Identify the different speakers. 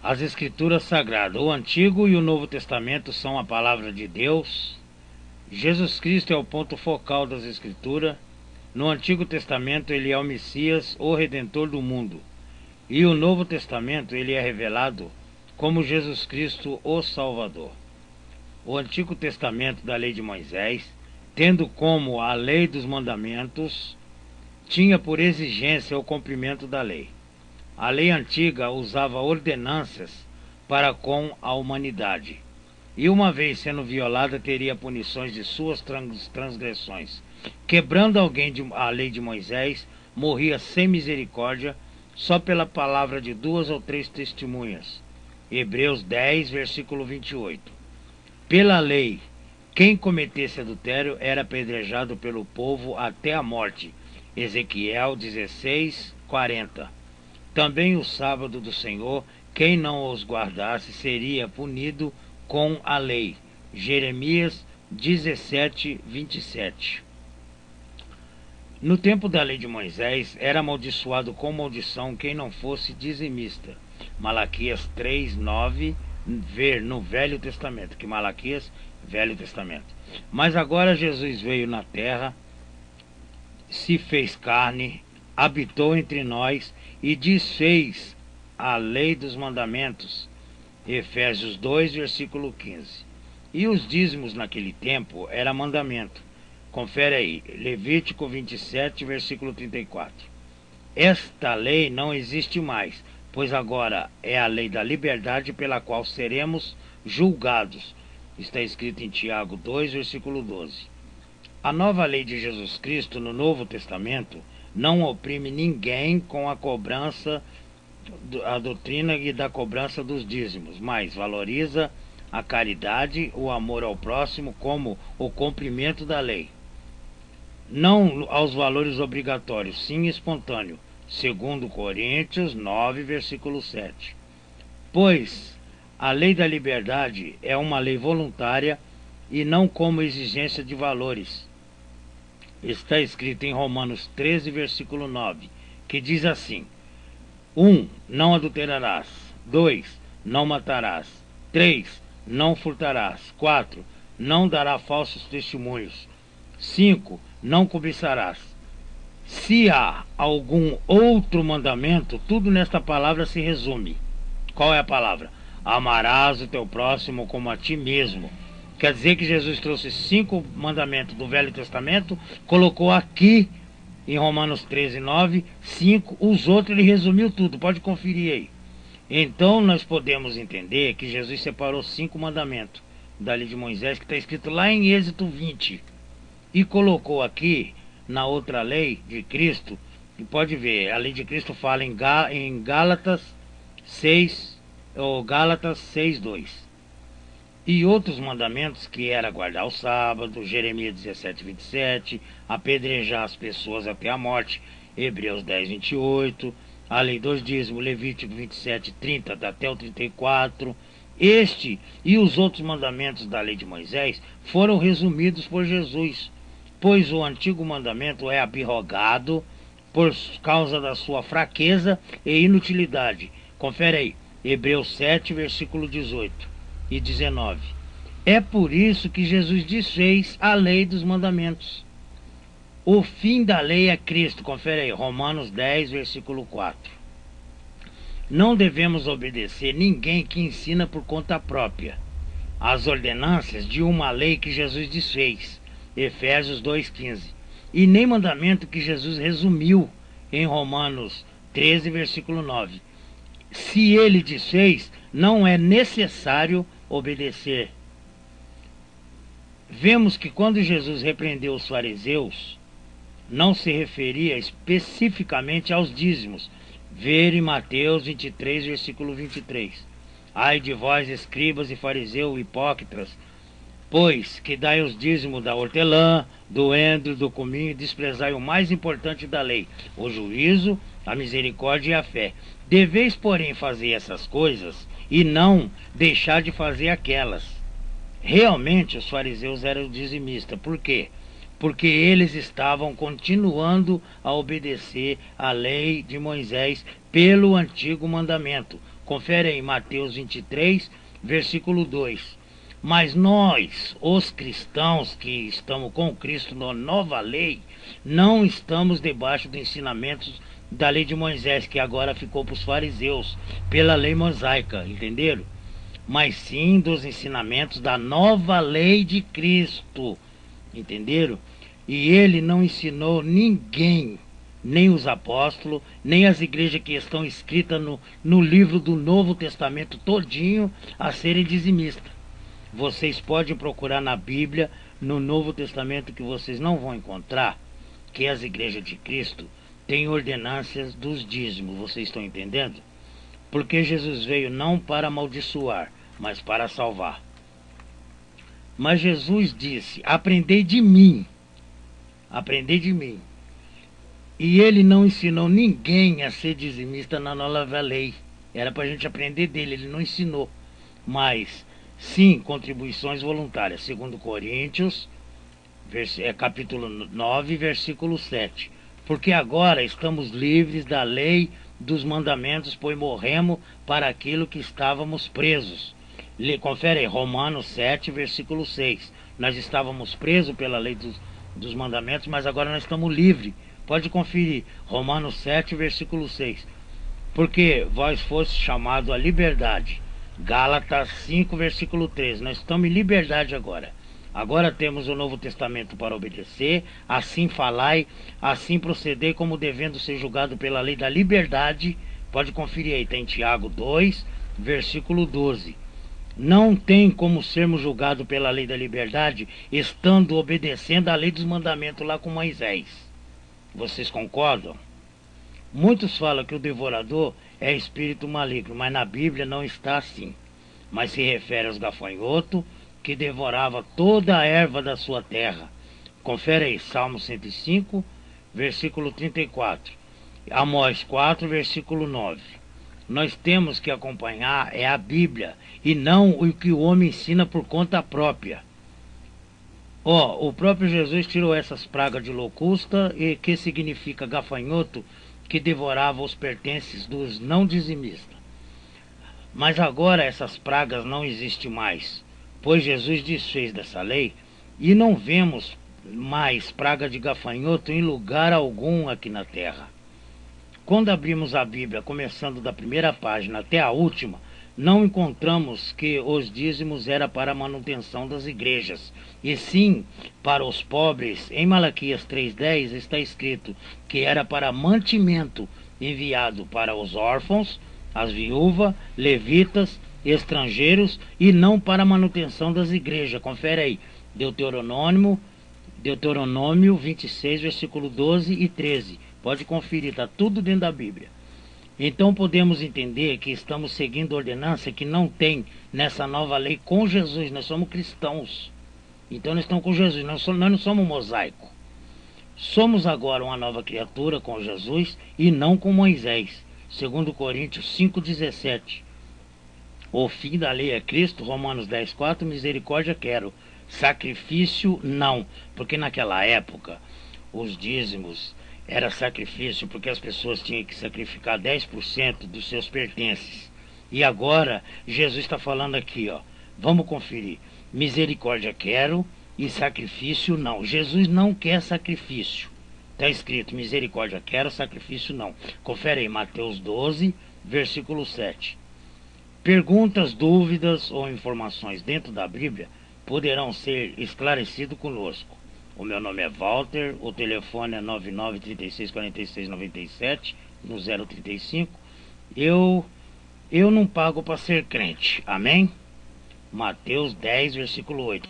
Speaker 1: As Escrituras Sagradas, o Antigo e o Novo Testamento são a palavra de Deus. Jesus Cristo é o ponto focal das Escrituras. No Antigo Testamento ele é o Messias, o Redentor do mundo. E o Novo Testamento ele é revelado como Jesus Cristo, o Salvador. O Antigo Testamento da Lei de Moisés, tendo como a lei dos mandamentos, tinha por exigência o cumprimento da lei. A lei antiga usava ordenanças para com a humanidade, e uma vez sendo violada teria punições de suas transgressões. Quebrando alguém a lei de Moisés, morria sem misericórdia, só pela palavra de 2 ou 3 testemunhas. Hebreus 10, versículo 28. Pela lei, quem cometesse adultério era apedrejado pelo povo até a morte. Ezequiel 16, 40. Também o sábado do Senhor, quem não os guardasse, seria punido com a lei. Jeremias 17, 27. No tempo da lei de Moisés, era amaldiçoado com maldição quem não fosse dizimista. Malaquias 3, 9, ver no Velho Testamento, que Malaquias, Velho Testamento. Mas agora Jesus veio na terra, se fez carne, habitou entre nós e desfez a lei dos mandamentos. Efésios 2, versículo 15. E os dízimos naquele tempo era mandamento. Confere aí, Levítico 27, versículo 34. Esta lei não existe mais, pois agora é a lei da liberdade pela qual seremos julgados. Está escrito em Tiago 2, versículo 12. A nova lei de Jesus Cristo no Novo Testamento não oprime ninguém com a cobrança, a doutrina e da cobrança dos dízimos, mas valoriza a caridade, o amor ao próximo como o cumprimento da lei. Não aos valores obrigatórios, sim espontâneo, segundo Coríntios 9, versículo 7. Pois a lei da liberdade é uma lei voluntária e não como exigência de valores. Está escrito em Romanos 13, versículo 9, que diz assim: 1. Não adulterarás. 2. Não matarás. 3. Não furtarás. 4. Não dará falsos testemunhos. 5. Não cobiçarás. Se há algum outro mandamento, tudo nesta palavra se resume. Qual é a palavra? Amarás o teu próximo como a ti mesmo. Quer dizer que Jesus trouxe 5 mandamentos do Velho Testamento, colocou aqui em Romanos 13, 9, 5, os outros ele resumiu tudo, pode conferir aí. Então nós podemos entender que Jesus separou 5 mandamentos da lei de Moisés, que está escrito lá em Êxodo 20, e colocou aqui na outra lei de Cristo, e pode ver, a lei de Cristo fala em Gálatas 6, ou Gálatas 6, 2. E outros mandamentos, que era guardar o sábado, Jeremias 17, 27, apedrejar as pessoas até a morte, Hebreus 10, 28, a lei dos dízimos, Levítico 27, 30 até o 34. Este e os outros mandamentos da lei de Moisés foram resumidos por Jesus, pois o antigo mandamento é abrogado por causa da sua fraqueza e inutilidade. Confere aí, Hebreus 7, versículo 18 e 19. É por isso que Jesus desfez a lei dos mandamentos. O fim da lei é Cristo. Confere aí, Romanos 10, versículo 4. Não devemos obedecer ninguém que ensina por conta própria as ordenanças de uma lei que Jesus desfez, Efésios 2,15, e nem mandamento que Jesus resumiu em Romanos 13, versículo 9. Se ele desfez, não é necessário obedecer. Vemos que quando Jesus repreendeu os fariseus, não se referia especificamente aos dízimos. Ver em Mateus 23, versículo 23. Ai de vós, escribas e fariseus hipócritas, pois que dai os dízimos da hortelã, do endro, do cominho, e desprezai o mais importante da lei, o juízo, a misericórdia e a fé. Deveis, porém, fazer essas coisas e não deixar de fazer aquelas. Realmente os fariseus eram dizimistas. Por quê? Porque eles estavam continuando a obedecer a lei de Moisés pelo antigo mandamento, Confere aí Mateus 23, versículo 2. Mas nós, os cristãos que estamos com Cristo na nova lei, não estamos debaixo dos ensinamentos da lei de Moisés, que agora ficou para os fariseus, pela lei mosaica, entenderam? Mas sim dos ensinamentos da nova lei de Cristo, entenderam? E ele não ensinou ninguém, nem os apóstolos, nem as igrejas que estão escritas no livro do Novo Testamento todinho, a serem dizimistas. Vocês podem procurar na Bíblia, no Novo Testamento, que vocês não vão encontrar que as igrejas de Cristo têm ordenâncias dos dízimos. Vocês estão entendendo? Porque Jesus veio não para amaldiçoar, mas para salvar. Mas Jesus disse: aprendei de mim. Aprendei de mim. E ele não ensinou ninguém a ser dizimista na nova lei. Era para a gente aprender dele, ele não ensinou. Mas sim, contribuições voluntárias, segundo Coríntios, capítulo 9, versículo 7. Porque agora estamos livres da lei dos mandamentos, pois morremos para aquilo que estávamos presos. Confere aí, Romanos 7, versículo 6. Nós estávamos presos pela lei dos mandamentos, mas agora nós estamos livres. Pode conferir, Romanos 7, versículo 6. Porque vós foste chamado à liberdade. Gálatas 5, versículo 13. Nós estamos em liberdade agora. Agora temos o Novo Testamento para obedecer. Assim falai, assim procedei, como devendo ser julgado pela lei da liberdade. Pode conferir aí, tem Tiago 2, versículo 12. Não tem como sermos julgados pela lei da liberdade, estando obedecendo a lei dos mandamentos lá com Moisés. Vocês concordam? Muitos falam que o devorador é espírito maligno, mas na Bíblia não está assim. Mas se refere aos gafanhotos, que devorava toda a erva da sua terra. Confere aí, Salmo 105, versículo 34. Amós 4, versículo 9. Nós temos que acompanhar é a Bíblia, e não o que o homem ensina por conta própria. O próprio Jesus tirou essas pragas de locusta, e que significa gafanhoto, que devorava os pertences dos não dizimistas. Mas agora essas pragas não existem mais, pois Jesus desfez dessa lei, e não vemos mais praga de gafanhoto em lugar algum aqui na terra. Quando abrimos a Bíblia, começando da primeira página até a última, não encontramos que os dízimos era para a manutenção das igrejas, e sim para os pobres. Em Malaquias 3,10 está escrito que era para mantimento, enviado para os órfãos, as viúvas, levitas, estrangeiros, e não para a manutenção das igrejas. Confere aí, Deuteronômio 26, versículo 12 e 13. Pode conferir, está tudo dentro da Bíblia. Então podemos entender que estamos seguindo a ordenança que não tem nessa nova lei com Jesus. Nós somos cristãos. Então nós estamos com Jesus, nós não somos mosaico. Somos agora uma nova criatura com Jesus e não com Moisés. Segundo Coríntios 5,17. O fim da lei é Cristo. Romanos 10,4. Misericórdia quero, sacrifício não. Porque naquela época os dízimos era sacrifício, porque as pessoas tinham que sacrificar 10% dos seus pertences. E agora Jesus está falando aqui, vamos conferir. Misericórdia quero e sacrifício não. Jesus não quer sacrifício. Está escrito, misericórdia quero, sacrifício não. Confere aí, Mateus 12, versículo 7. Perguntas, dúvidas ou informações dentro da Bíblia poderão ser esclarecidas conosco. O meu nome é Walter, o telefone é 99364697, no 035. Eu não pago para ser crente, amém? Mateus 10, versículo 8.